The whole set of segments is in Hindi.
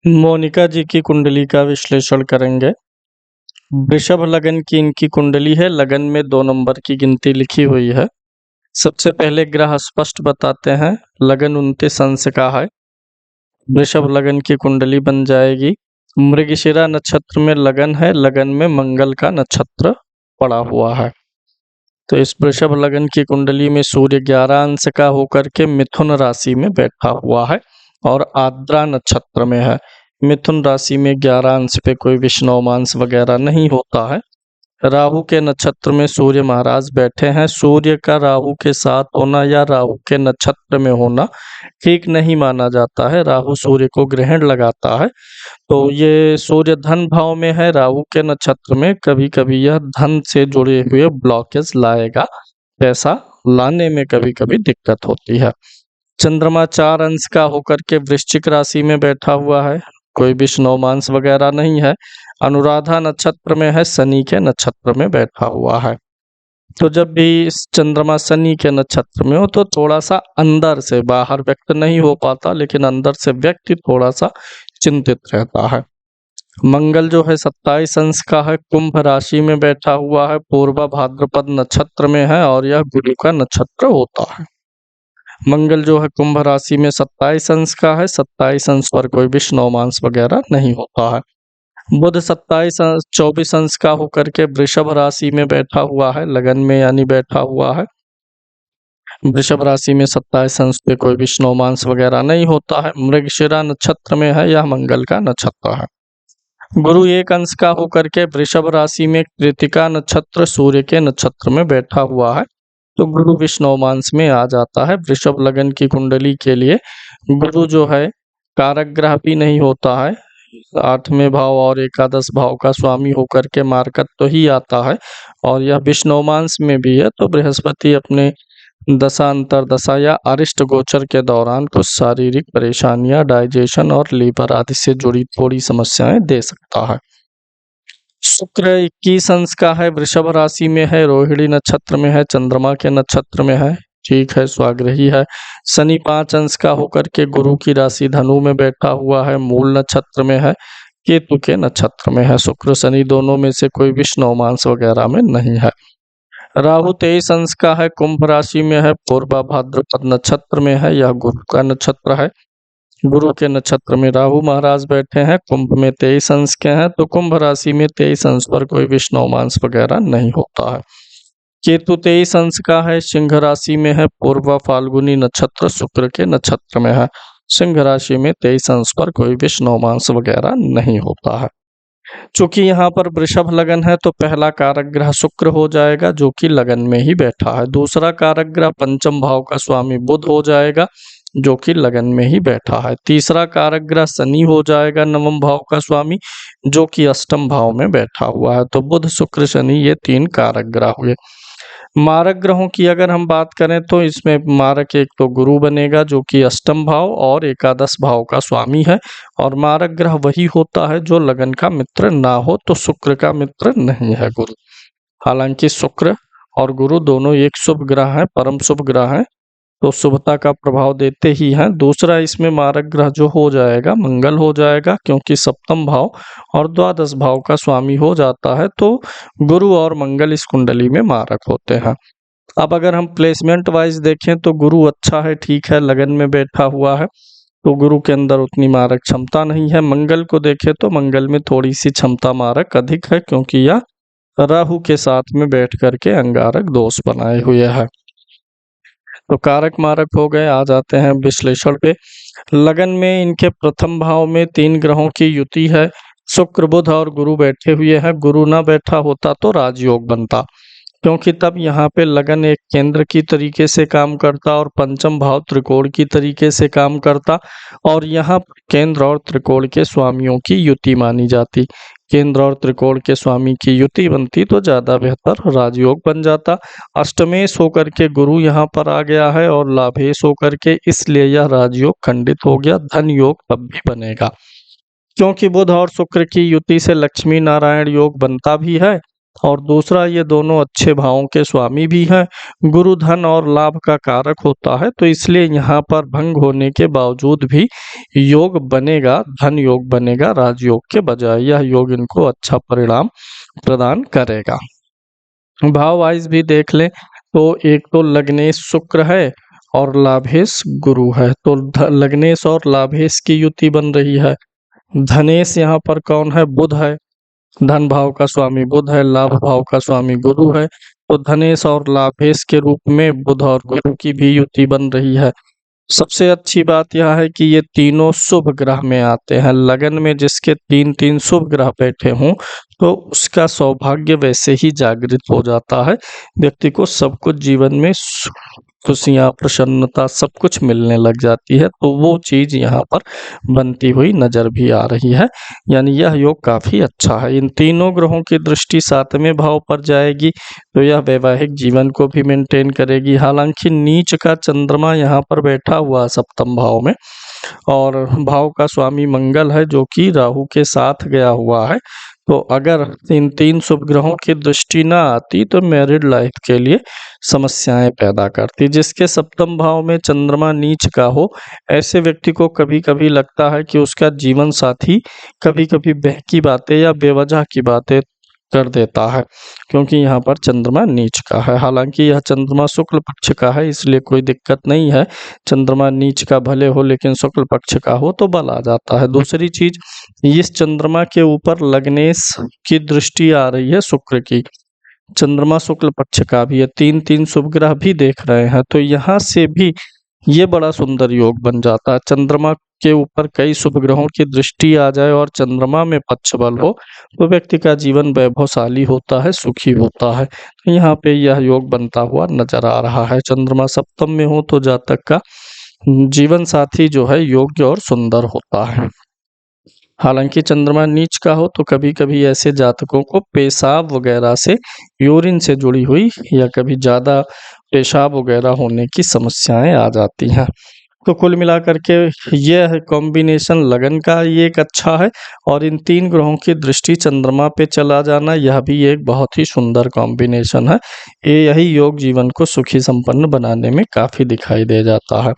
मोनिका जी की कुंडली का विश्लेषण करेंगे। वृषभ लगन की इनकी कुंडली है। लगन में 2 नंबर की गिनती लिखी हुई है। सबसे पहले ग्रह स्पष्ट बताते हैं। लगन 29 अंश का है। वृषभ लगन की कुंडली बन जाएगी। मृगशिरा नक्षत्र में लगन है। लगन में मंगल का नक्षत्र पड़ा हुआ है। तो इस वृषभ लगन की कुंडली में सूर्य 11 अंश का होकर के मिथुन राशि में बैठा हुआ है और आर्द्रा नक्षत्र में है। मिथुन राशि में 11 अंश पे कोई विषुवमांस वगैरह नहीं होता है। राहु के नक्षत्र में सूर्य महाराज बैठे हैं। सूर्य का राहु के साथ होना या राहु के नक्षत्र में होना ठीक नहीं माना जाता है। राहु सूर्य को ग्रहण लगाता है, तो ये सूर्य धन भाव में है। राहु के नक्षत्र में कभी कभी यह धन से जुड़े हुए ब्लॉकेज लाएगा, पैसा लाने में कभी कभी दिक्कत होती है। चंद्रमा 4 अंश का होकर के वृश्चिक राशि में बैठा हुआ है। कोई विषुवमांस वगैरह नहीं है। अनुराधा नक्षत्र में है। शनि के नक्षत्र में बैठा हुआ है। तो जब भी इस चंद्रमा शनि के नक्षत्र में हो तो थोड़ा सा अंदर से, बाहर व्यक्त नहीं हो पाता, लेकिन अंदर से व्यक्ति थोड़ा सा चिंतित रहता है। मंगल जो है 27 अंश का है। कुंभ राशि में बैठा हुआ है। पूर्वा भाद्रपद नक्षत्र में है और यह गुरु का नक्षत्र होता है। मंगल जो है कुंभ राशि में 27 अंश का है। 27 अंश पर कोई विषुवमांस वगैरह नहीं होता है। बुध 24 अंश का होकर के वृषभ राशि में बैठा हुआ है। लगन में यानी बैठा हुआ है। वृषभ राशि में 27 अंश पे कोई विषुवमांस वगैरह नहीं होता है। मृगशिरा नक्षत्र में है। यह मंगल का नक्षत्र है। गुरु 1 अंश का होकर के वृषभ राशि में कृतिका नक्षत्र सूर्य के नक्षत्र में बैठा हुआ है, तो गुरु विषुवमांस में आ जाता है। वृषभ लगन की कुंडली के लिए गुरु जो है कारक ग्रह भी नहीं होता है। 8वें भाव और एकादश भाव का स्वामी होकर के मारकत तो ही आता है और यह विषुवमांस में भी है। तो बृहस्पति अपने दशा अंतरदशा या अरिष्ट गोचर के दौरान कुछ शारीरिक परेशानियां, डाइजेशन और लीवर आदि से जुड़ी थोड़ी समस्याएं दे सकता है। शुक्र 21 अंश का है। वृषभ राशि में है। रोहिणी नक्षत्र में है। चंद्रमा के नक्षत्र में है। ठीक है, स्वाग्रही है। शनि 5 अंश का होकर के गुरु की राशि धनु में बैठा हुआ है। मूल नक्षत्र में है। केतु के नक्षत्र में है। शुक्र शनि दोनों में से कोई विषुवमांस वगैरह में नहीं है। राहु 23 अंश का है। कुंभ राशि में है। पूर्वा भाद्रपद नक्षत्र में है। यह गुरु का नक्षत्र है। गुरु के नक्षत्र में राहु महाराज बैठे हैं। कुंभ में 23 अंश के हैं, तो कुंभ राशि में 23 अंश पर कोई विषुवमांस वगैरह नहीं होता है। केतु 23 अंश का है। सिंह राशि में है। पूर्वा फाल्गुनी नक्षत्र शुक्र के नक्षत्र में है। सिंह राशि में 23 अंश पर कोई विषुवमांस वगैरह नहीं होता है। चूंकि यहाँ पर वृषभ लगन है तो पहला कारक ग्रह शुक्र हो जाएगा, जो कि लगन में ही बैठा है। दूसरा कारक ग्रह पंचम भाव का स्वामी बुध हो जाएगा, जो कि लगन में ही बैठा है। तीसरा कारक ग्रह शनि हो जाएगा, नवम भाव का स्वामी, जो कि अष्टम भाव में बैठा हुआ है। तो बुध शुक्र शनि ये 3 कारक ग्रह हुए। मारक ग्रहों की अगर हम बात करें तो इसमें मारक एक तो गुरु बनेगा, जो कि अष्टम भाव और एकादश भाव का स्वामी है, और मारक ग्रह वही होता है जो लगन का मित्र ना हो, तो शुक्र का मित्र नहीं है गुरु। हालांकि शुक्र और गुरु दोनों एक शुभ ग्रह हैं, परम शुभ ग्रह हैं, तो शुभता का प्रभाव देते ही हैं। दूसरा इसमें मारक ग्रह जो हो जाएगा मंगल हो जाएगा, क्योंकि सप्तम भाव और द्वादश भाव का स्वामी हो जाता है, तो गुरु और मंगल इस कुंडली में मारक होते हैं। अब अगर हम प्लेसमेंट वाइज देखें तो गुरु अच्छा है, ठीक है, लगन में बैठा हुआ है, तो गुरु के अंदर उतनी मारक क्षमता नहीं है। मंगल को देखें तो मंगल में थोड़ी सी क्षमता मारक अधिक है, क्योंकि यह राहु के साथ में बैठ करके अंगारक दोष बनाए हुए है। तो कारक मारक हो गए। आ जाते हैं विश्लेषण पे। लगन में इनके प्रथम भाव में 3 ग्रहों की युति है। शुक्र बुध और गुरु बैठे हुए हैं। गुरु ना बैठा होता तो राजयोग बनता, क्योंकि तब यहाँ पे लगन एक केंद्र की तरीके से काम करता और पंचम भाव त्रिकोण की तरीके से काम करता, और यहाँ केंद्र और त्रिकोण के स्वामियों की युति मानी जाती। केंद्र और त्रिकोण के स्वामी की युति बनती तो ज्यादा बेहतर राजयोग बन जाता। अष्टमेश होकर के गुरु यहाँ पर आ गया है और लाभेश होकर के, इसलिए यह राजयोग खंडित हो गया। धन योग तब भी बनेगा, क्योंकि बुध और शुक्र की युति से लक्ष्मी नारायण योग बनता भी है और दूसरा ये दोनों अच्छे भावों के स्वामी भी हैं। गुरु धन और लाभ का कारक होता है, तो इसलिए यहाँ पर भंग होने के बावजूद भी योग बनेगा, धन योग बनेगा राजयोग के बजाय। यह योग इनको अच्छा परिणाम प्रदान करेगा। भाव वाइज भी देख लें तो एक तो लग्नेश शुक्र है और लाभेश गुरु है, तो लग्नेश और लाभेश की युति बन रही है। धनेश यहाँ पर कौन है? बुध है। धन भाव का स्वामी बुध है, लाभ भाव का स्वामी गुरु है, तो धनेश और लाभेश के रूप में बुध और गुरु की भी युति बन रही है। सबसे अच्छी बात यह है कि ये तीनों शुभ ग्रह में आते हैं। लगन में जिसके तीन तीन शुभ ग्रह बैठे हों तो उसका सौभाग्य वैसे ही जागृत हो जाता है। व्यक्ति को सब कुछ जीवन में खुशियाँ, प्रसन्नता सब कुछ मिलने लग जाती है, तो वो चीज यहाँ पर बनती हुई नजर भी आ रही है। यानी यह योग काफी अच्छा है। इन तीनों ग्रहों की दृष्टि 7वें भाव पर जाएगी तो यह वैवाहिक जीवन को भी मेंटेन करेगी। हालांकि नीच का चंद्रमा यहाँ पर बैठा हुआ है 7वें भाव में, और भाव का स्वामी मंगल है जो कि राहु के साथ गया हुआ है। तो अगर इन तीन शुभ ग्रहों की दृष्टि ना आती तो मैरिड लाइफ के लिए समस्याएं पैदा करती। जिसके 7वें भाव में चंद्रमा नीच का हो, ऐसे व्यक्ति को कभी कभी लगता है कि उसका जीवन साथी कभी कभी बहकी बातें या बेवजह की बातें कर देता है, क्योंकि यहाँ पर चंद्रमा नीच का है। हालांकि यह चंद्रमा शुक्ल पक्ष का है, इसलिए कोई दिक्कत नहीं है। चंद्रमा नीच का भले हो लेकिन शुक्ल पक्ष का हो तो बल आ जाता है। दूसरी चीज, इस चंद्रमा के ऊपर लग्नेश की दृष्टि आ रही है शुक्र की। चंद्रमा शुक्ल पक्ष का भी है, तीन तीन शुभ ग्रह भी देख रहे हैं, तो यहाँ से भी ये बड़ा सुंदर योग बन जाता है। चंद्रमा के ऊपर कई शुभ ग्रहों की दृष्टि आ जाए और चंद्रमा में पक्ष बल हो तो व्यक्ति का जीवन वैभवशाली होता है, सुखी होता है। तो यहाँ पे यह योग बनता हुआ नजर आ रहा है। चंद्रमा 7वें में हो तो जातक का जीवन साथी जो है योग्य और सुंदर होता है। हालांकि चंद्रमा नीच का हो तो कभी कभी ऐसे जातकों को पेशाब वगैरह से, यूरिन से जुड़ी हुई या कभी ज़्यादा पेशाब वगैरह होने की समस्याएं आ जाती हैं। तो कुल मिलाकर के यह कॉम्बिनेशन लगन का ये एक अच्छा है, और इन तीन ग्रहों की दृष्टि चंद्रमा पे चला जाना यह भी एक बहुत ही सुंदर कॉम्बिनेशन है। यही योग जीवन को सुखी संपन्न बनाने में काफ़ी दिखाई दे जाता है।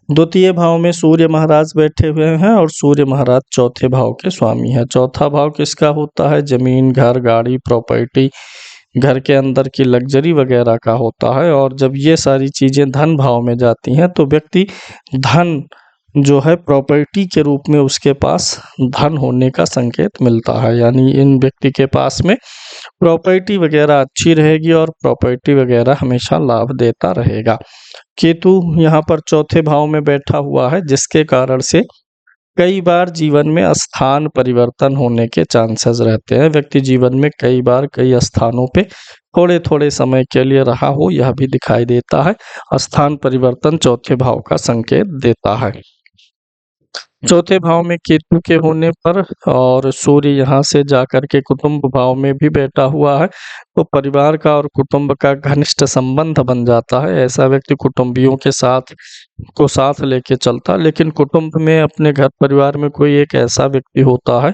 द्वितीय भाव में सूर्य महाराज बैठे हुए हैं और सूर्य महाराज चौथे भाव के स्वामी है। चौथा भाव किसका होता है? जमीन, घर, गाड़ी, प्रॉपर्टी, घर के अंदर की लग्जरी वगैरह का होता है। और जब ये सारी चीजें धन भाव में जाती हैं तो व्यक्ति धन जो है प्रॉपर्टी के रूप में उसके पास धन होने का संकेत मिलता है। यानी इन व्यक्ति के पास में प्रॉपर्टी वगैरह अच्छी रहेगी और प्रॉपर्टी वगैरह हमेशा लाभ देता रहेगा। केतु यहाँ पर चौथे भाव में बैठा हुआ है, जिसके कारण से कई बार जीवन में स्थान परिवर्तन होने के चांसेस रहते हैं। व्यक्ति जीवन में कई बार कई स्थानों पे थोड़े थोड़े समय के लिए रहा हो, यह भी दिखाई देता है। स्थान परिवर्तन चौथे भाव का संकेत देता है। चौथे भाव में केतु के होने पर और सूर्य यहाँ से जाकर के कुटुंब भाव में भी बैठा हुआ है, तो परिवार का और कुटुंब का घनिष्ठ संबंध बन जाता है। ऐसा व्यक्ति कुटुंबियों के साथ लेके चलता, लेकिन कुटुंब में अपने घर परिवार में कोई एक ऐसा व्यक्ति होता है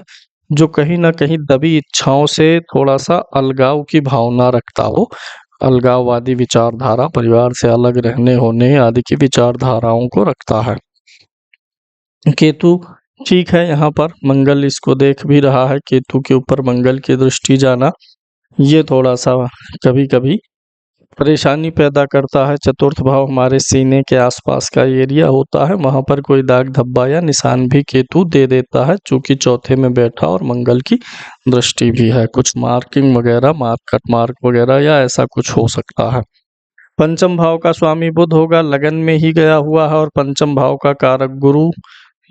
जो कहीं ना कहीं दबी इच्छाओं से थोड़ा सा अलगाव की भावना रखता हो। अलगाववादी विचारधारा, परिवार से अलग रहने होने आदि की विचारधाराओं को रखता है। केतु ठीक है, यहाँ पर मंगल इसको देख भी रहा है। केतु के ऊपर मंगल की दृष्टि जाना ये थोड़ा सा कभी कभी परेशानी पैदा करता है। चतुर्थ भाव हमारे सीने के आसपास का एरिया होता है, वहां पर कोई दाग धब्बा या निशान भी केतु दे देता है, चूंकि चौथे में बैठा और मंगल की दृष्टि भी है। कुछ मार्किंग वगैरह, कट मार्क वगैरह या ऐसा कुछ हो सकता है। पंचम भाव का स्वामी बुध होगा, लगन में ही गया हुआ है, और पंचम भाव का कारक गुरु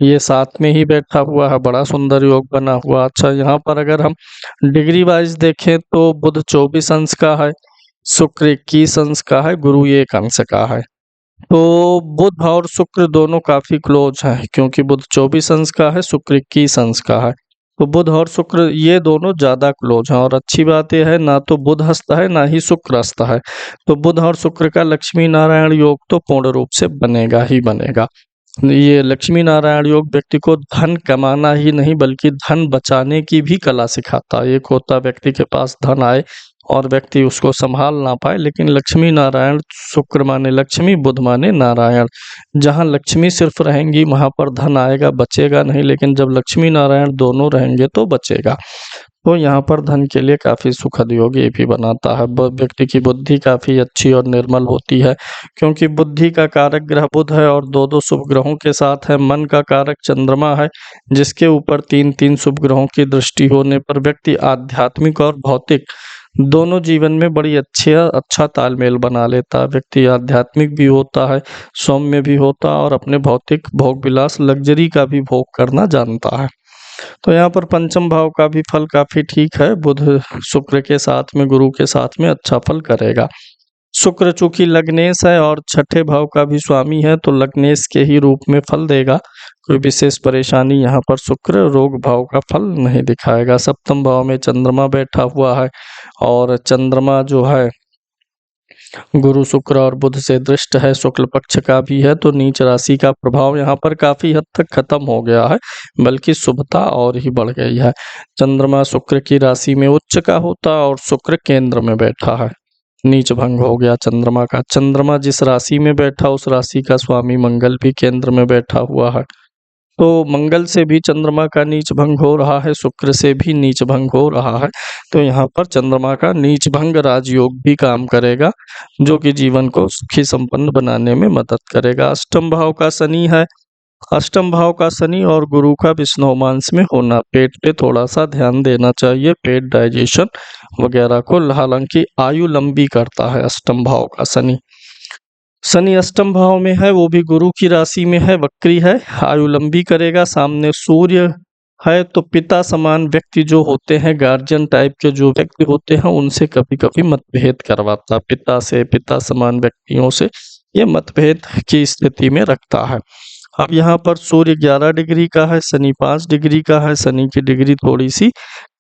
ये साथ में ही बैठा हुआ है। बड़ा सुंदर योग बना हुआ। अच्छा, यहाँ पर अगर हम डिग्री वाइज देखें तो बुध 24 अंश का है, शुक्र 21 अंश का है, गुरु 1 अंश का है। तो बुध और शुक्र दोनों काफी क्लोज हैं, क्योंकि बुध 24 अंश का है, शुक्र 21 अंश का है। तो बुध और शुक्र ये दोनों ज्यादा क्लोज हैं। और अच्छी बात यह है, ना तो बुध हस्त है ना ही शुक्र हस्त है, तो बुध और शुक्र का लक्ष्मी नारायण योग तो पूर्ण रूप से बनेगा ही बनेगा। ये लक्ष्मी नारायण योग व्यक्ति को धन कमाना ही नहीं बल्कि धन बचाने की भी कला सिखाता है। एक होता व्यक्ति के पास धन आए और व्यक्ति उसको संभाल ना पाए, लेकिन लक्ष्मी नारायण, शुक्र माने लक्ष्मी, बुध माने नारायण। जहाँ लक्ष्मी सिर्फ रहेंगी वहाँ पर धन आएगा, बचेगा नहीं, लेकिन जब लक्ष्मी नारायण दोनों रहेंगे तो बचेगा। तो यहाँ पर धन के लिए काफ़ी सुखद योग ये भी बनाता है। व्यक्ति की बुद्धि काफ़ी अच्छी और निर्मल होती है, क्योंकि बुद्धि का कारक ग्रह बुध है और दो दो शुभ ग्रहों के साथ है। मन का कारक चंद्रमा है, जिसके ऊपर तीन तीन शुभ ग्रहों की दृष्टि होने पर व्यक्ति आध्यात्मिक और भौतिक दोनों जीवन में बड़ी अच्छा तालमेल बना लेता है। व्यक्ति आध्यात्मिक भी होता है, सौम्य भी होता है और अपने भौतिक भोग विलास लग्जरी का भी भोग करना जानता है। तो यहाँ पर पंचम भाव का भी फल काफी ठीक है। बुध शुक्र के साथ में, गुरु के साथ में अच्छा फल करेगा। शुक्र चूंकि लग्नेश है और छठे भाव का भी स्वामी है, तो लग्नेश के ही रूप में फल देगा। कोई विशेष परेशानी यहाँ पर शुक्र रोग भाव का फल नहीं दिखाएगा। सप्तम भाव में चंद्रमा बैठा हुआ है और चंद्रमा जो है गुरु शुक्र और बुध से दृष्ट है, शुक्ल पक्ष का भी है, तो नीच राशि का प्रभाव यहाँ पर काफी हद तक खत्म हो गया है, बल्कि शुभता और ही बढ़ गई है। चंद्रमा शुक्र की राशि में उच्च का होता और शुक्र केंद्र में बैठा है, नीच भंग हो गया चंद्रमा का। चंद्रमा जिस राशि में बैठा उस राशि का स्वामी मंगल भी केंद्र में बैठा हुआ है, तो मंगल से भी चंद्रमा का नीच भंग हो रहा है, शुक्र से भी नीच भंग हो रहा है। तो यहाँ पर चंद्रमा का नीच भंग राजयोग भी काम करेगा, जो कि जीवन को सुखी संपन्न बनाने में मदद करेगा। अष्टम भाव का शनि है। अष्टम भाव का शनि और गुरु का विष्णुमांस में होना, पेट पे थोड़ा सा ध्यान देना चाहिए, पेट डाइजेशन वगैरह को। हालांकि आयु लंबी करता है अष्टम भाव का शनि। शनि अष्टम भाव में है, वो भी गुरु की राशि में है, वक्री है, आयु लंबी करेगा। सामने सूर्य है, तो पिता समान व्यक्ति जो होते हैं, गार्जियन टाइप के जो व्यक्ति होते हैं, उनसे कभी कभी मतभेद करवाता, पिता से, पिता समान व्यक्तियों से ये मतभेद की स्थिति में रखता है। अब यहाँ पर सूर्य 11 डिग्री का है, शनि 5 डिग्री का है। शनि की डिग्री थोड़ी सी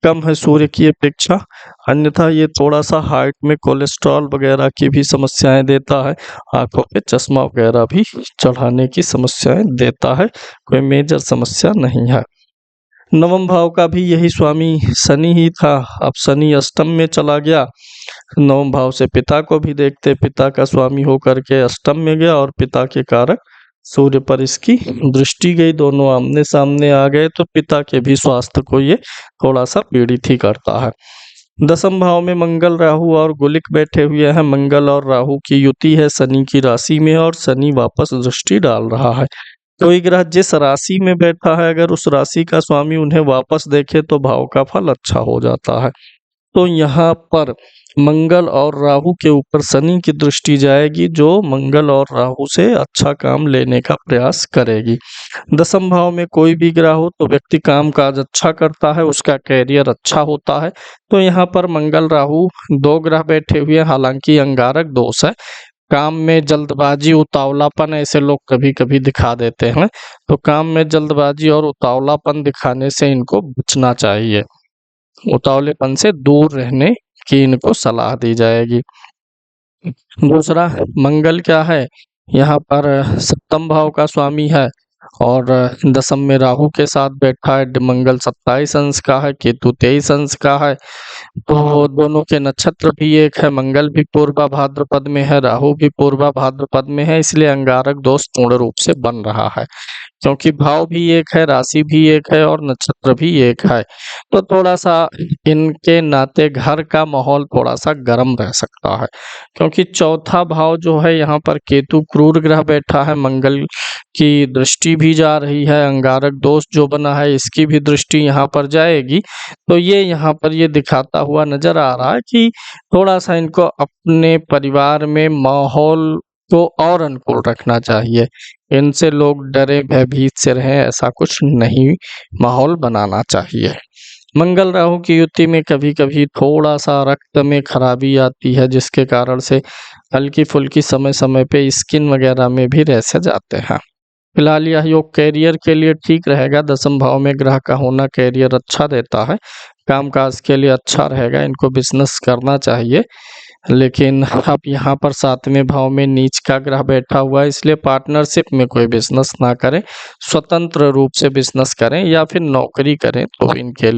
कम है सूर्य की अपेक्षा, अन्यथा ये थोड़ा सा हार्ट में कोलेस्ट्रॉल वगैरह की भी समस्याएं देता है, आंखों पे चश्मा वगैरह भी चढ़ाने की समस्याएं देता है, कोई मेजर समस्या नहीं है। नवम भाव का भी यही स्वामी शनि ही था, अब शनि अष्टम में चला गया। नवम भाव से पिता को भी देखते, पिता का स्वामी होकर के अष्टम में गया और पिता के कारक सूर्य पर इसकी दृष्टि गई, दोनों आमने सामने आ गए, तो पिता के भी स्वास्थ्य को ये थोड़ा सा पीड़ित ही करता है। दसम भाव में मंगल, राहु और गुलिक बैठे हुए हैं। मंगल और राहु की युति है शनि की राशि में और शनि वापस दृष्टि डाल रहा है। कोई ग्रह जिस राशि में बैठा है, अगर उस राशि का स्वामी उन्हें वापस देखे तो भाव का फल अच्छा हो जाता है। तो यहाँ पर मंगल और राहु के ऊपर शनि की दृष्टि जाएगी, जो मंगल और राहु से अच्छा काम लेने का प्रयास करेगी। दसम भाव में कोई भी ग्रह हो तो व्यक्ति काम काज अच्छा करता है, उसका कैरियर अच्छा होता है। तो यहाँ पर मंगल राहु दो ग्रह बैठे हुए हैं, हालांकि अंगारक दोष है, काम में जल्दबाजी, उतावलापन ऐसे लोग कभी कभी दिखा देते हैं, तो काम में जल्दबाजी और उतावलापन दिखाने से इनको बचना चाहिए, उतावलेपन से दूर रहने की इनको सलाह दी जाएगी। दूसरा, मंगल क्या है, यहाँ पर सप्तम भाव का स्वामी है और दसम में राहु के साथ बैठा है। मंगल 27 अंश का है, केतु 23 अंश का है, तो दोनों के नक्षत्र भी एक है। मंगल भी पूर्वा भाद्रपद में है, राहु भी पूर्वा भाद्रपद में है, इसलिए अंगारक दोष पूर्ण रूप से बन रहा है, क्योंकि भाव भी एक है, राशि भी एक है और नक्षत्र भी एक है। तो थोड़ा सा इनके नाते घर का माहौल थोड़ा सा गर्म रह सकता है, क्योंकि चौथा भाव जो है यहाँ पर केतु क्रूर ग्रह बैठा है, मंगल की दृष्टि भी जा रही है, अंगारक दोष जो बना है इसकी भी दृष्टि यहाँ पर जाएगी। तो ये यहाँ पर ये दिखाता हुआ नजर आ रहा है कि थोड़ा सा इनको अपने परिवार में माहौल को और अनुकूल रखना चाहिए, इनसे लोग डरे भयभीत से रहें, ऐसा कुछ नहीं माहौल बनाना चाहिए। मंगल राहु की युति में कभी कभी थोड़ा सा रक्त में खराबी आती है, जिसके कारण से हल्की फुल्की समय समय पे स्किन वगैरह में भी रैशेज जाते हैं। फिलहाल यह योग कैरियर के लिए ठीक रहेगा, दसम भाव में ग्रह का होना कैरियर अच्छा देता है, कामकाज के लिए अच्छा रहेगा, इनको बिजनेस करना चाहिए। लेकिन अब यहाँ पर 7वें भाव में नीच का ग्रह बैठा हुआ है, इसलिए पार्टनरशिप में कोई बिजनेस ना करें, स्वतंत्र रूप से बिजनेस करें या फिर नौकरी करें तो इनके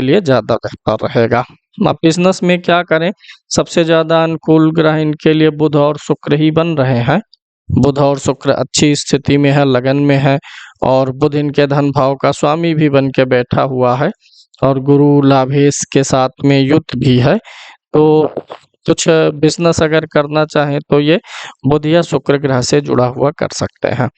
लिए ज़्यादा बेहतर रहेगा। अब बिजनेस में क्या करें, सबसे ज़्यादा अनुकूल ग्रह इनके लिए बुध और शुक्र ही बन रहे हैं। बुध और शुक्र अच्छी स्थिति में है, लगन में है, और बुध इनके धन भाव का स्वामी भी बन के बैठा हुआ है, और गुरु लाभेश के साथ में युक्त भी है। तो कुछ बिजनेस अगर करना चाहें तो ये बुध या शुक्र ग्रह से जुड़ा हुआ कर सकते हैं।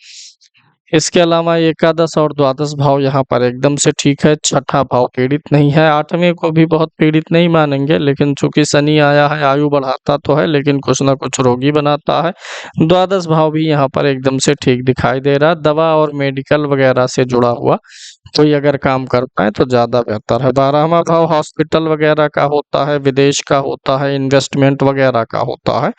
इसके अलावा एकादश और द्वादश भाव यहाँ पर एकदम से ठीक है, छठा भाव पीड़ित नहीं है, 8वें को भी बहुत पीड़ित नहीं मानेंगे, लेकिन चूंकि शनि आया है, आयु बढ़ाता तो है लेकिन कुछ ना कुछ रोगी बनाता है। द्वादश भाव भी यहाँ पर एकदम से ठीक दिखाई दे रहा है। दवा और मेडिकल वगैरह से जुड़ा हुआ कोई अगर काम कर पाए तो ज़्यादा बेहतर है। 12वां भाव हॉस्पिटल वगैरह का होता है, विदेश का होता है, इन्वेस्टमेंट वगैरह का होता है,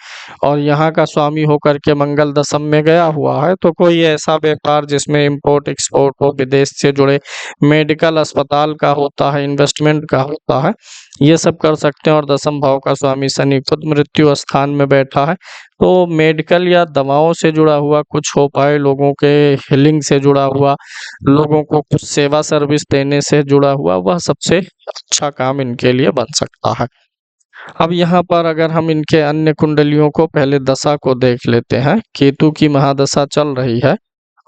और यहाँ का स्वामी होकर के मंगल दशम में गया हुआ है, तो कोई ऐसा व्यापार जिसमें इंपोर्ट एक्सपोर्ट हो, विदेश से जुड़े, मेडिकल अस्पताल का होता है, इन्वेस्टमेंट का होता है, ये सब कर सकते हैं। और दशम भाव का स्वामी शनि खुद मृत्यु स्थान में बैठा है, तो मेडिकल या दवाओं से जुड़ा हुआ कुछ हो पाए, लोगों के हीलिंग से जुड़ा हुआ, लोगों को कुछ सेवा सर्विस देने से जुड़ा हुआ, वह सबसे अच्छा काम इनके लिए बन सकता है। अब यहाँ पर अगर हम इनके अन्य कुंडलियों को पहले दशा को देख लेते हैं। केतु की महादशा चल रही है,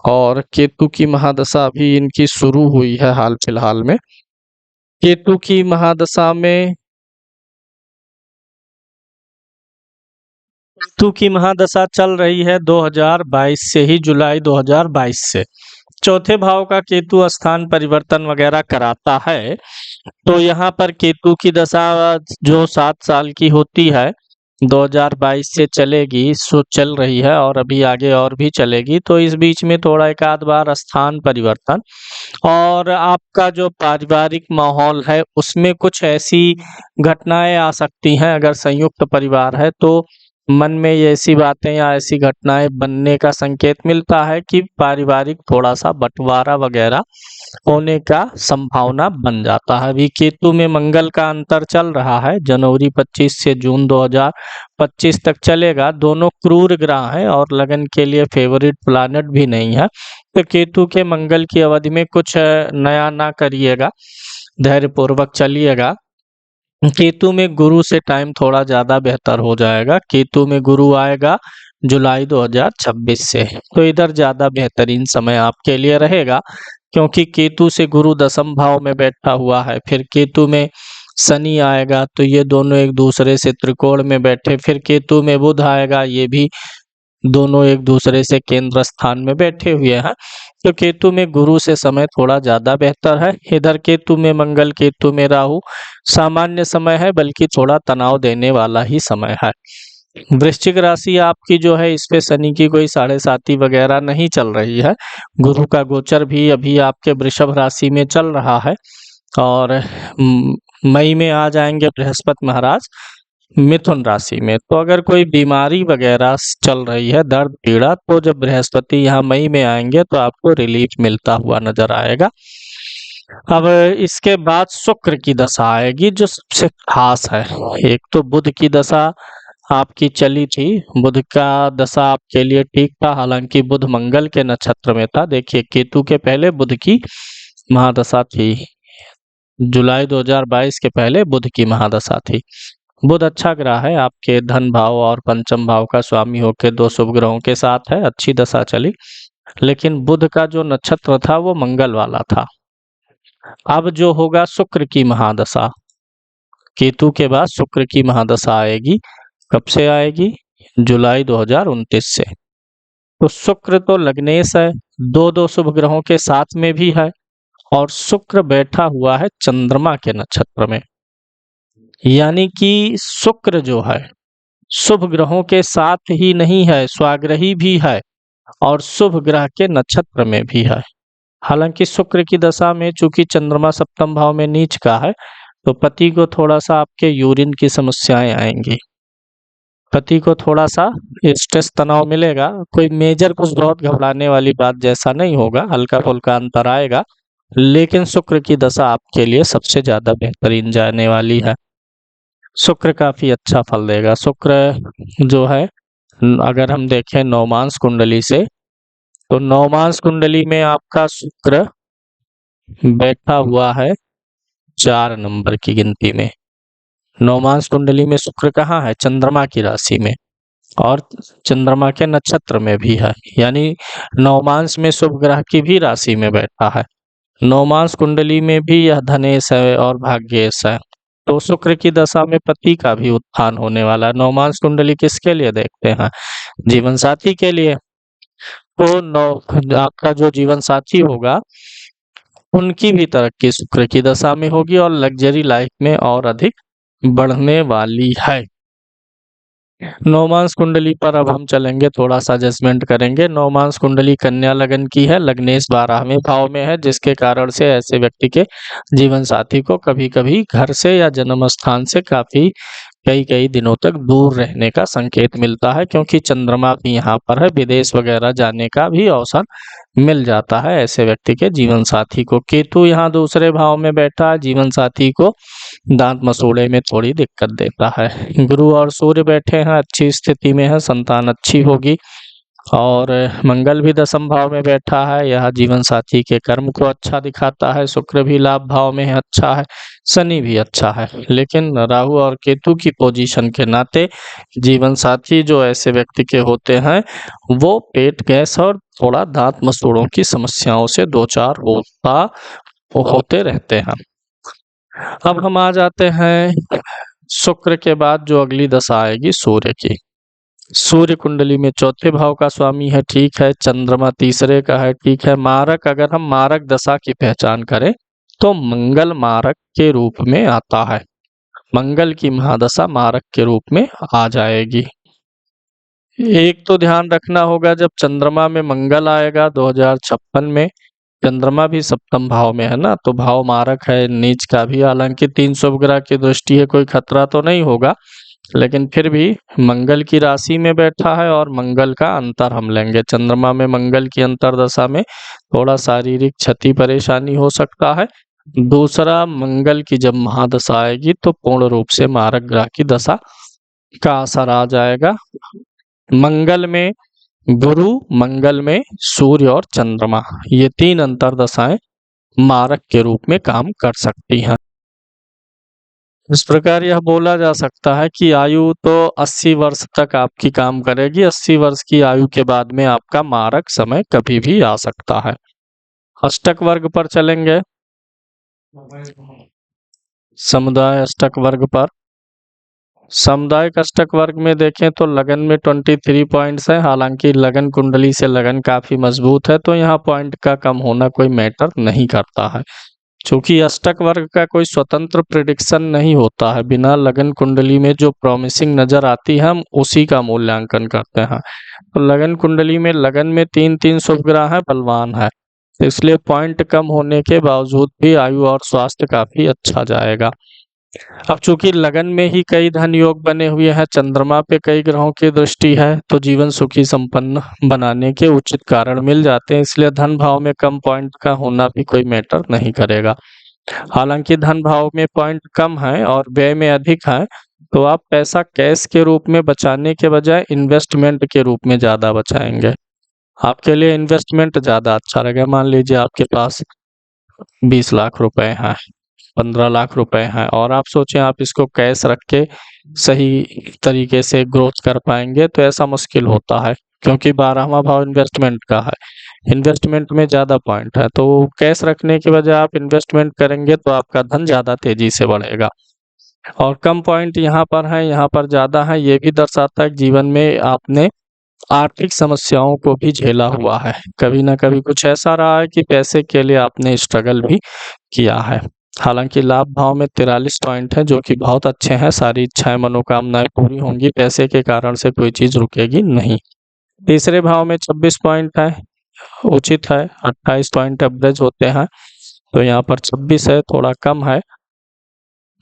और केतु की महादशा अभी इनकी शुरू हुई है हाल फिलहाल में। केतु की महादशा में केतु की महादशा चल रही है 2022 से ही, जुलाई 2022 से। चौथे भाव का केतु स्थान परिवर्तन वगैरह कराता है, तो यहाँ पर केतु की दशा जो 7 साल की होती है, 2022 से चलेगी, सो चल रही है और अभी आगे और भी चलेगी। तो इस बीच में थोड़ा एक आध बार स्थान परिवर्तन, और आपका जो पारिवारिक माहौल है उसमें कुछ ऐसी घटनाएं आ सकती हैं। अगर संयुक्त परिवार है तो मन में ये ऐसी बातें या ऐसी घटनाएं बनने का संकेत मिलता है कि पारिवारिक थोड़ा सा बंटवारा वगैरह होने का संभावना बन जाता है। अभी केतु में मंगल का अंतर चल रहा है, जनवरी 25 से जून 2025 तक चलेगा। दोनों क्रूर ग्रह हैं और लगन के लिए फेवरेट प्लैनेट भी नहीं है, तो केतु के मंगल की अवधि में कुछ नया ना करिएगा, धैर्यपूर्वक चलिएगा। केतु में गुरु से टाइम थोड़ा ज़्यादा बेहतर हो जाएगा। केतु में गुरु आएगा जुलाई 2026 से, तो इधर ज़्यादा बेहतरीन समय आपके लिए रहेगा, क्योंकि केतु से गुरु दशम भाव में बैठा हुआ है। फिर केतु में शनि आएगा, तो ये दोनों एक दूसरे से त्रिकोण में बैठे। फिर केतु में बुध आएगा, ये भी दोनों एक दूसरे से केंद्र स्थान में बैठे हुए हैं, तो केतु में गुरु से समय थोड़ा ज़्यादा बेहतर है। इधर केतु में मंगल, केतु में राहु सामान्य समय है, बल्कि थोड़ा तनाव देने वाला ही समय है। वृश्चिक राशि आपकी जो है, इस पे शनि की कोई 7.5 वगैरह नहीं चल रही है। गुरु का गोचर भी अभी आपके वृषभ राशि में चल रहा है, और मई में आ जाएंगे बृहस्पति महाराज मिथुन राशि में। तो अगर कोई बीमारी वगैरह चल रही है, दर्द पीड़ा, तो जब बृहस्पति यहाँ मई में आएंगे तो आपको रिलीफ मिलता हुआ नजर आएगा। अब इसके बाद शुक्र की दशा आएगी जो सबसे खास है। एक तो बुध की दशा आपकी चली थी, बुध का दशा आपके लिए ठीक था, हालांकि बुध मंगल के नक्षत्र में था। देखिए, केतु के पहले बुध की महादशा थी, जुलाई 2022 के पहले बुध की महादशा थी। बुध अच्छा ग्रह है, आपके धन भाव और पंचम भाव का स्वामी होकर 2 शुभ ग्रहों के साथ है, अच्छी दशा चली। लेकिन बुध का जो नक्षत्र था वो मंगल वाला था। अब जो होगा शुक्र की महादशा, केतु के बाद शुक्र की महादशा आएगी। कब से आएगी? जुलाई 2029 से। तो शुक्र तो लग्नेश है, दो शुभ ग्रहों के साथ में भी है, और शुक्र बैठा हुआ है चंद्रमा के नक्षत्र में। यानी कि शुक्र जो है शुभ ग्रहों के साथ ही नहीं है, स्वाग्रही भी है और शुभ ग्रह के नक्षत्र में भी है। हालांकि शुक्र की दशा में चूंकि चंद्रमा सप्तम भाव में नीच का है, तो पति को थोड़ा सा आपके यूरिन की समस्याएं आएंगी, पति को थोड़ा सा स्ट्रेस तनाव मिलेगा। कोई मेजर कुछ बहुत घबराने वाली बात जैसा नहीं होगा, हल्का फुल्का अंतर आएगा, लेकिन शुक्र की दशा आपके लिए सबसे ज्यादा बेहतरीन जाने वाली है। शुक्र काफी अच्छा फल देगा। शुक्र जो है अगर हम देखें नवमांस कुंडली से, तो नवमांस कुंडली में आपका शुक्र बैठा हुआ है 4 नंबर की गिनती में। नवमांस कुंडली में शुक्र कहाँ है? चंद्रमा की राशि में, और चंद्रमा के नक्षत्र में भी है, यानी नवमांस में शुभ ग्रह की भी राशि में बैठा है। नवमांस कुंडली में भी यह धनेश है और भाग्येश है, तो शुक्र की दशा में पति का भी उत्थान होने वाला है। नवमांस कुंडली किसके लिए देखते हैं? जीवन साथी के लिए। तो आपका जो जीवन साथी होगा उनकी भी तरक्की शुक्र की दशा में होगी और लग्जरी लाइफ में और अधिक बढ़ने वाली है। नवमांस कुंडली पर अब हम चलेंगे, थोड़ा सा जजमेंट करेंगे। नवमांस कुंडली कन्या लगन की है, लग्नेश 12वें भाव में है, जिसके कारण से ऐसे व्यक्ति के जीवन साथी को कभी कभी घर से या जन्म स्थान से काफी कई दिनों तक दूर रहने का संकेत मिलता है, क्योंकि चंद्रमा भी यहाँ पर है। विदेश वगैरह जाने का भी अवसर मिल जाता है ऐसे व्यक्ति के जीवन साथी को। केतु यहाँ दूसरे भाव में बैठा है, जीवन साथी को दांत मसूड़े में थोड़ी दिक्कत देता है। गुरु और सूर्य बैठे हैं, अच्छी स्थिति में है, संतान अच्छी होगी। और मंगल भी 10वें भाव में बैठा है, यह जीवन साथी के कर्म को अच्छा दिखाता है। शुक्र भी लाभ भाव में है, अच्छा है। शनि भी अच्छा है, लेकिन राहु और केतु की पोजीशन के नाते जीवन साथी जो ऐसे व्यक्ति के होते हैं वो पेट गैस और थोड़ा दांत मसूड़ों की समस्याओं से दो चार होते रहते हैं। अब हम आ जाते हैं शुक्र के बाद जो अगली दशा आएगी सूर्य की। सूर्य कुंडली में 4थे भाव का स्वामी है, ठीक है। चंद्रमा तीसरे का है, ठीक है। मारक, अगर हम मारक दशा की पहचान करें तो मंगल मारक के रूप में आता है। मंगल की महादशा मारक के रूप में आ जाएगी। एक तो ध्यान रखना होगा, जब चंद्रमा में मंगल आएगा 2056 में, चंद्रमा भी 7वें भाव में है ना, तो भाव मारक है, नीच का भी। हालांकि 3 शुभ ग्रह की दृष्टि है, कोई खतरा तो नहीं होगा, लेकिन फिर भी मंगल की राशि में बैठा है और मंगल का अंतर हम लेंगे। चंद्रमा में मंगल की अंतरदशा में थोड़ा शारीरिक क्षति परेशानी हो सकता है। दूसरा, मंगल की जब महादशा आएगी तो पूर्ण रूप से मारक ग्रह की दशा का असर आ जाएगा। मंगल में गुरु, मंगल में सूर्य और चंद्रमा, ये 3 अंतरदशाएं मारक के रूप में काम कर सकती हैं। इस प्रकार यह बोला जा सकता है कि आयु तो 80 वर्ष तक आपकी काम करेगी। 80 वर्ष की आयु के बाद में आपका मारक समय कभी भी आ सकता है। अष्टक वर्ग पर चलेंगे। समुदाय अष्टक वर्ग पर, सामुदायिक अष्टक वर्ग में देखें तो लगन में 23 पॉइंट्स हैं। हालांकि लगन कुंडली से लगन काफी मजबूत है, तो यहाँ पॉइंट का कम होना कोई मैटर नहीं करता है। चूंकि अष्टक वर्ग का कोई स्वतंत्र प्रिडिक्शन नहीं होता है, बिना लगन कुंडली में जो प्रॉमिसिंग नजर आती है हम उसी का मूल्यांकन करते हैं। तो लगन कुंडली में लगन में 3 शुभ ग्रह है, बलवान है, इसलिए पॉइंट कम होने के बावजूद भी आयु और स्वास्थ्य काफी अच्छा जाएगा। अब चूंकि लगन में ही कई धन योग बने हुए हैं, चंद्रमा पे कई ग्रहों की दृष्टि है, तो जीवन सुखी संपन्न बनाने के उचित कारण मिल जाते हैं, इसलिए धन भाव में कम पॉइंट का होना भी कोई मैटर नहीं करेगा। हालांकि धन भाव में पॉइंट कम है और व्यय में अधिक है, तो आप पैसा कैश के रूप में बचाने के बजाय इन्वेस्टमेंट के रूप में ज्यादा बचाएंगे। आपके लिए इन्वेस्टमेंट ज्यादा अच्छा रहेगा। मान लीजिए आपके पास 20 लाख रुपए हैं, 15 लाख रुपए हैं, और आप सोचें आप इसको कैश रख के सही तरीके से ग्रोथ कर पाएंगे, तो ऐसा मुश्किल होता है, क्योंकि 12वां भाव इन्वेस्टमेंट का है। इन्वेस्टमेंट में ज्यादा पॉइंट है, तो कैश रखने के बजाय आप इन्वेस्टमेंट करेंगे तो आपका धन ज्यादा तेजी से बढ़ेगा। और कम पॉइंट यहाँ पर है, यहाँ पर ज्यादा है, ये भी दर्शाता है कि जीवन में आपने आर्थिक समस्याओं को भी झेला हुआ है। कभी ना कभी कुछ ऐसा रहा है कि पैसे के लिए आपने स्ट्रगल भी किया है। हालांकि लाभ भाव में 43 पॉइंट है, जो कि बहुत अच्छे हैं। सारी इच्छाएं मनोकामनाएं पूरी होंगी, पैसे के कारण से कोई चीज रुकेगी नहीं। तीसरे भाव में 26 पॉइंट है, उचित है। 28 पॉइंट एवरेज होते हैं, तो यहाँ पर 26 है, थोड़ा कम है,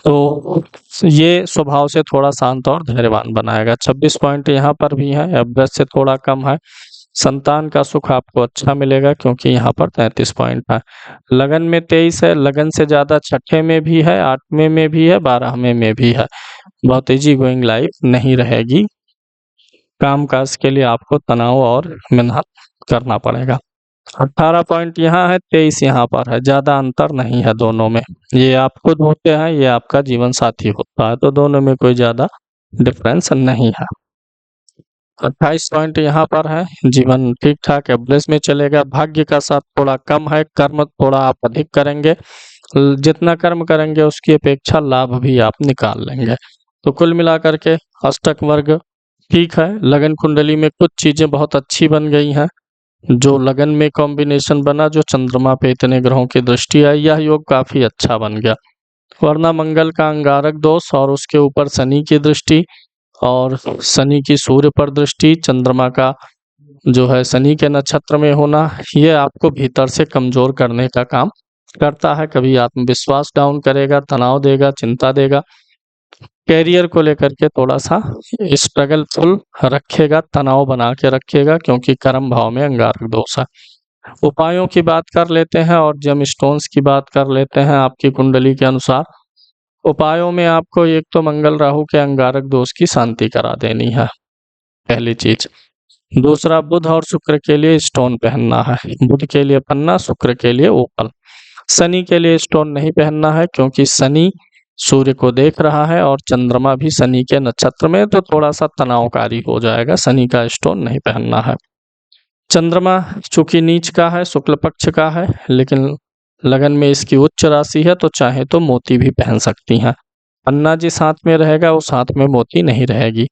तो ये स्वभाव से थोड़ा शांत और धैर्यवान बनाएगा। 26 पॉइंट यहाँ पर भी है, एवरेज से थोड़ा कम है। संतान का सुख आपको अच्छा मिलेगा क्योंकि यहाँ पर 33 पॉइंट है। लगन में 23 है, लगन से ज़्यादा छठे में भी है, 8वें में भी है, 12वें में भी है। बहुत इजी गोइंग लाइफ नहीं रहेगी। कामकाज के लिए आपको तनाव और मेहनत करना पड़ेगा। 18 पॉइंट यहाँ है, 23 यहाँ पर है, ज़्यादा अंतर नहीं है दोनों में। ये आप खुद होते हैं, ये आपका जीवन साथी होता है, तो दोनों में कोई ज़्यादा डिफरेंस नहीं है। 28 पॉइंट यहाँ पर है, जीवन ठीक ठाक एवरेज में चलेगा। भाग्य का साथ थोड़ा कम है, कर्म थोड़ा आप अधिक करेंगे, जितना कर्म करेंगे उसकी अपेक्षा लाभ भी आप निकाल लेंगे। तो कुल मिलाकर के अष्टक वर्ग ठीक है। लगन कुंडली में कुछ चीजें बहुत अच्छी बन गई हैं। जो लगन में कॉम्बिनेशन बना, जो चंद्रमा पे इतने ग्रहों की दृष्टि आई, यह योग काफी अच्छा बन गया। वरना मंगल का अंगारक दोष और उसके ऊपर शनि की दृष्टि और शनि की सूर्य पर दृष्टि, चंद्रमा का जो है शनि के नक्षत्र में होना, ये आपको भीतर से कमजोर करने का काम करता है। कभी आत्मविश्वास डाउन करेगा, तनाव देगा, चिंता देगा। कैरियर को लेकर के थोड़ा सा स्ट्रगलफुल रखेगा, तनाव बना के रखेगा, क्योंकि कर्म भाव में अंगारक दोष है। उपायों की बात कर लेते हैं और जेम स्टोन्स की बात कर लेते हैं आपकी कुंडली के अनुसार। उपायों में आपको एक तो मंगल राहु के अंगारक दोष की शांति करा देनी है, पहली चीज। दूसरा, बुध और शुक्र के लिए स्टोन पहनना है। बुध के लिए पन्ना, शुक्र के लिए ओपल। शनि के लिए स्टोन नहीं पहनना है क्योंकि शनि सूर्य को देख रहा है और चंद्रमा भी शनि के नक्षत्र में, तो थोड़ा सा तनावकारी हो जाएगा। शनि का स्टोन नहीं पहनना है। चंद्रमा चूंकि नीच का है, शुक्ल पक्ष का है, लेकिन लगन में इसकी उच्च राशि है, तो चाहे तो मोती भी पहन सकती हैं। पन्ना जिस हाथ में रहेगा उस हाथ में मोती नहीं रहेगी।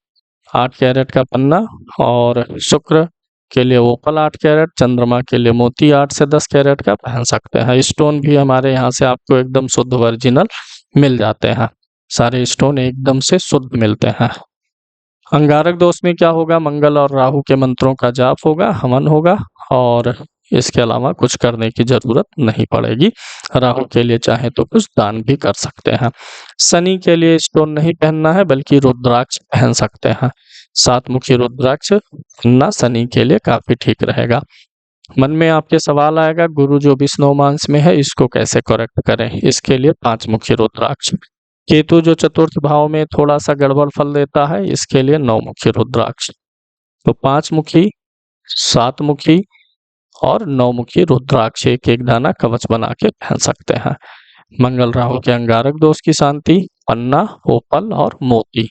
8 कैरेट का पन्ना, और शुक्र के लिए ओपल 8 कैरेट, चंद्रमा के लिए मोती 8 से 10 कैरेट का पहन सकते हैं। स्टोन भी हमारे यहाँ से आपको एकदम शुद्ध ओरिजिनल मिल जाते हैं। सारे स्टोन एकदम से शुद्ध मिलते हैं। अंगारक दोष में क्या होगा, मंगल और राहु के मंत्रों का जाप होगा, हवन होगा, और इसके अलावा कुछ करने की जरूरत नहीं पड़ेगी। राहु के लिए चाहे तो कुछ दान भी कर सकते हैं। शनि के लिए स्टोन नहीं पहनना है, बल्कि रुद्राक्ष पहन सकते हैं। 7 मुखी रुद्राक्ष पहनना शनि के लिए काफी ठीक रहेगा। मन में आपके सवाल आएगा, गुरु जो 29 मांस में है इसको कैसे करेक्ट करें? इसके लिए 5 मुखी रुद्राक्ष। केतु जो चतुर्थ भाव में थोड़ा सा गड़बड़ फल देता है, इसके लिए 9 मुखी रुद्राक्ष। तो 5 मुखी, 7 मुखी और 9 मुखी रुद्राक्ष एक एक दाना कवच बना के पहन सकते हैं। मंगल राहु के अंगारक दोष की शांति, पन्ना, ओपल और मोती,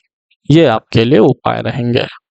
ये आपके लिए उपाय रहेंगे।